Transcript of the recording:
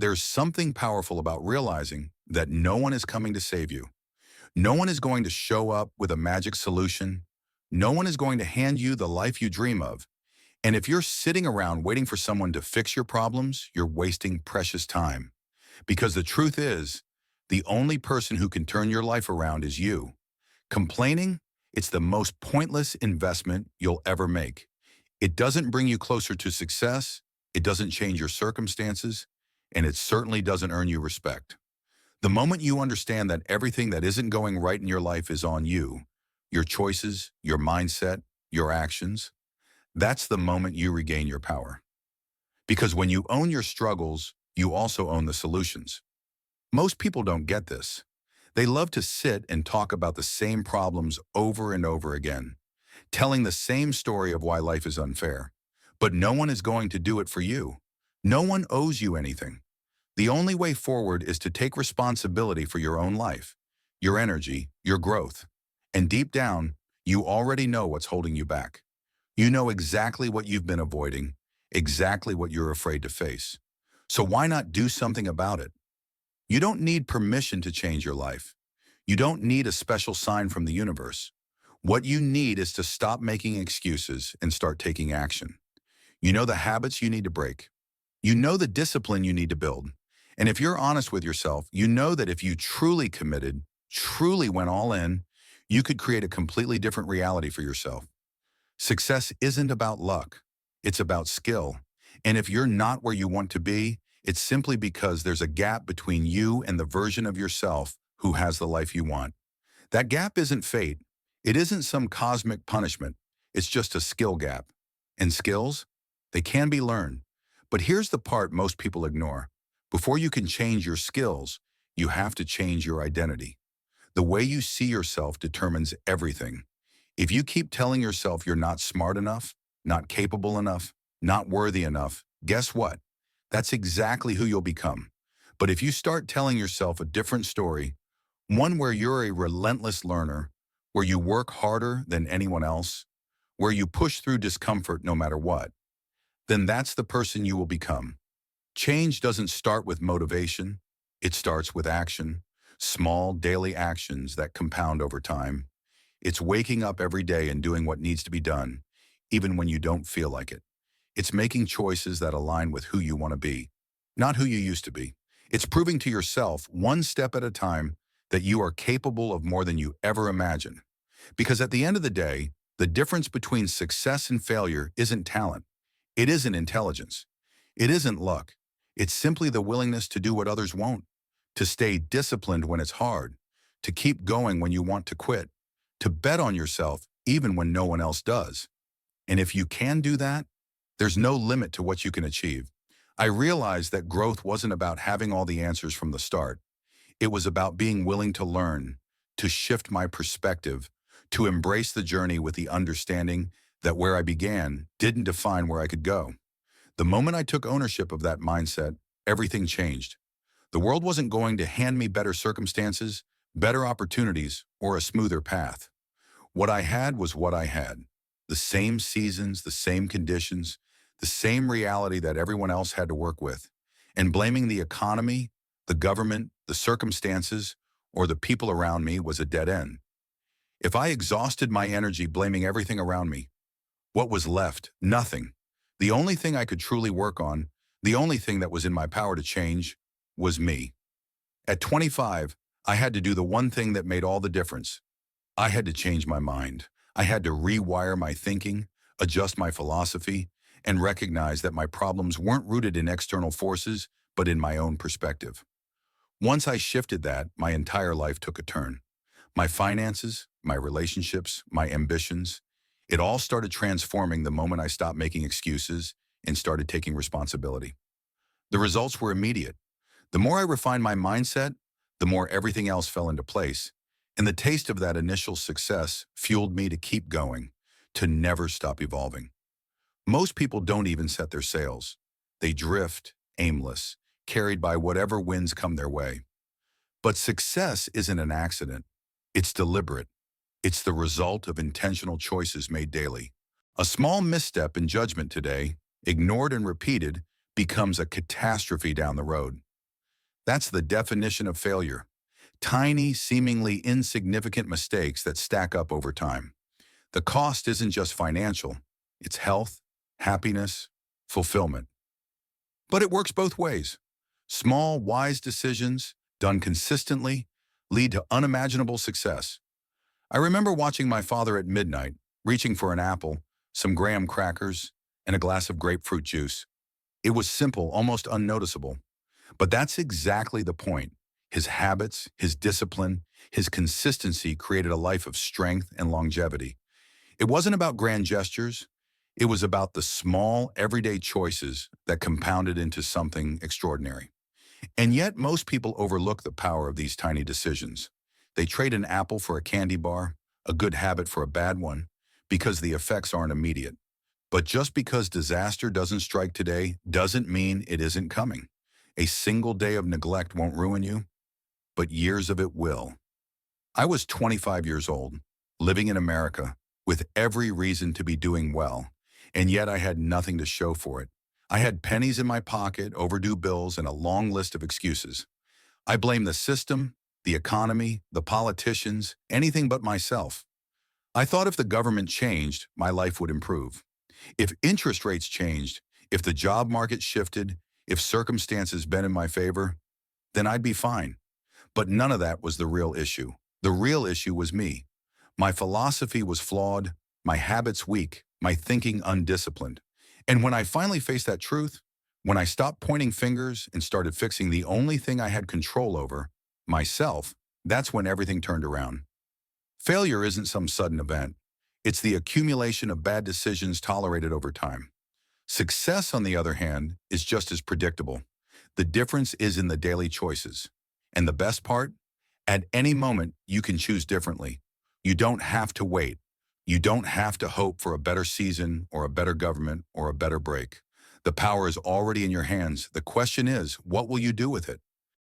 There's something powerful about realizing that no one is coming to save you. No one is going to show up with a magic solution. No one is going to hand you the life you dream of. And if you're sitting around waiting for someone to fix your problems, you're wasting precious time. Because the truth is, the only person who can turn your life around is you. Complaining, it's the most pointless investment you'll ever make. It doesn't bring you closer to success, it doesn't change your circumstances, and it certainly doesn't earn you respect. The moment you understand that everything that isn't going right in your life is on you, your choices, your mindset, your actions, that's the moment you regain your power. Because when you own your struggles, you also own the solutions. Most people don't get this. They love to sit and talk about the same problems over and over again, telling the same story of why life is unfair. But no one is going to do it for you. No one owes you anything. The only way forward is to take responsibility for your own life, your energy, your growth. And deep down, you already know what's holding you back. You know exactly what you've been avoiding, exactly what you're afraid to face. So why not do something about it? You don't need permission to change your life. You don't need a special sign from the universe. What you need is to stop making excuses and start taking action. You know the habits you need to break. You know the discipline you need to build. And if you're honest with yourself, you know that if you truly committed, truly went all in, you could create a completely different reality for yourself. Success isn't about luck. It's about skill. And if you're not where you want to be, it's simply because there's a gap between you and the version of yourself who has the life you want. That gap isn't fate. It isn't some cosmic punishment. It's just a skill gap. And skills? They can be learned. But here's the part most people ignore. Before you can change your skills, you have to change your identity. The way you see yourself determines everything. If you keep telling yourself you're not smart enough, not capable enough, not worthy enough, guess what? That's exactly who you'll become. But if you start telling yourself a different story, one where you're a relentless learner, where you work harder than anyone else, where you push through discomfort no matter what, then that's the person you will become. Change doesn't start with motivation. It starts with action, small daily actions that compound over time. It's waking up every day and doing what needs to be done, even when you don't feel like it. It's making choices that align with who you want to be, not who you used to be. It's proving to yourself, one step at a time, that you are capable of more than you ever imagined. Because at the end of the day, the difference between success and failure isn't talent. It isn't intelligence. It isn't luck. It's simply the willingness to do what others won't, to stay disciplined when it's hard, to keep going when you want to quit, to bet on yourself even when no one else does. And if you can do that, there's no limit to what you can achieve. I realized that growth wasn't about having all the answers from the start. It was about being willing to learn, to shift my perspective, to embrace the journey with the understanding that where I began didn't define where I could go. The moment I took ownership of that mindset, everything changed. The world wasn't going to hand me better circumstances, better opportunities, or a smoother path. What I had was what I had. The same seasons, the same conditions, the same reality that everyone else had to work with. And blaming the economy, the government, the circumstances, or the people around me was a dead end. If I exhausted my energy blaming everything around me, what was left? Nothing. The only thing I could truly work on, the only thing that was in my power to change, was me. At 25, I had to do the one thing that made all the difference. I had to change my mind. I had to rewire my thinking, adjust my philosophy, and recognize that my problems weren't rooted in external forces, but in my own perspective. Once I shifted that, my entire life took a turn. My finances, my relationships, my ambitions, it all started transforming the moment I stopped making excuses and started taking responsibility. The results were immediate. The more I refined my mindset, the more everything else fell into place. And the taste of that initial success fueled me to keep going, to never stop evolving. Most people don't even set their sails. They drift, aimless, carried by whatever winds come their way. But success isn't an accident. It's deliberate. It's the result of intentional choices made daily. A small misstep in judgment today, ignored and repeated, becomes a catastrophe down the road. That's the definition of failure. Tiny, seemingly insignificant mistakes that stack up over time. The cost isn't just financial, it's health, happiness, fulfillment. But it works both ways. Small, wise decisions, done consistently, lead to unimaginable success. I remember watching my father at midnight, reaching for an apple, some graham crackers, and a glass of grapefruit juice. It was simple, almost unnoticeable. But that's exactly the point. His habits, his discipline, his consistency created a life of strength and longevity. It wasn't about grand gestures. It was about the small, everyday choices that compounded into something extraordinary. And yet, most people overlook the power of these tiny decisions. They trade an apple for a candy bar, a good habit for a bad one, because the effects aren't immediate. But just because disaster doesn't strike today doesn't mean it isn't coming. A single day of neglect won't ruin you, but years of it will. I was 25 years old, living in America, with every reason to be doing well, and yet I had nothing to show for it. I had pennies in my pocket, overdue bills, and a long list of excuses. I blamed the system, the economy, the politicians, anything but myself. I thought if the government changed, my life would improve. If interest rates changed, if the job market shifted, if circumstances bent in my favor, then I'd be fine. But none of that was the real issue. The real issue was me. My philosophy was flawed, my habits weak, my thinking undisciplined. And when I finally faced that truth, when I stopped pointing fingers and started fixing the only thing I had control over, myself, that's when everything turned around. Failure isn't some sudden event. It's the accumulation of bad decisions tolerated over time. Success, on the other hand, is just as predictable. The difference is in the daily choices. And the best part? At any moment, you can choose differently. You don't have to wait. You don't have to hope for a better season or a better government or a better break. The power is already in your hands. The question is, what will you do with it?